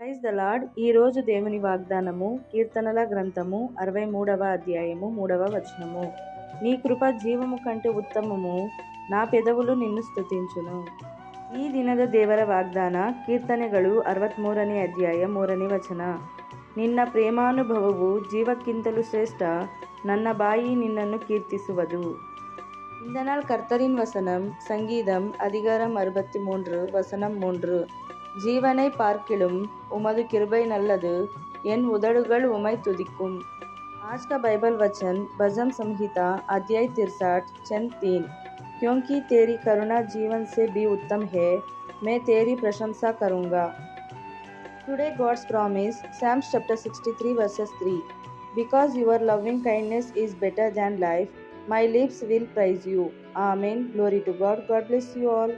Praise the lord. ఈ రోజు దేవుని వాగ్దానము కీర్తనల గ్రంథము 63వ అధ్యాయము 3వ వచనము. నీ కృప జీవము కంటే ఉత్తమము, నా పెదవులు ನಿನ್ನು ಸ್ತುತಿಂಚುನು. ಈ ದಿನದ ದೇವರ ವಾಗ್ದಾನ ಕೀರ್ತನೆಗಳು 63ನೇ ಅಧ್ಯಾಯ 3ನೇ ವಚನ. ನಿನ್ನ ಪ್ರೇಮಾನುಭವವು ಜೀವಕ್ಕಿಂತಲೂ ಶ್ರೇಷ್ಠ, ನನ್ನ ಬಾಯಿ ನಿನ್ನನ್ನು ಕೀರ್ತಿಸುವುದು. இந்த நாள் கர்த்தரின் வசனம். சங்கீதம் அதிகாரம் 63 வசனம் 3. ஜீவனை பார்க்கிலும் उमது கிருபை நல்லது, என் உதடுகள் உமை துதிக்கும். आज का बाइबल वचन भजन संहिता अध्याय 63 चंद 3. क्योंकि तेरी करुणा जीवन से भी उत्तम है, मैं तेरी प्रशंसा करूँगा. Today God's promise, Psalms chapter 63 verses 3. Because your loving kindness is better than life, my lips will praise you. Amen. Glory to God. God bless you all.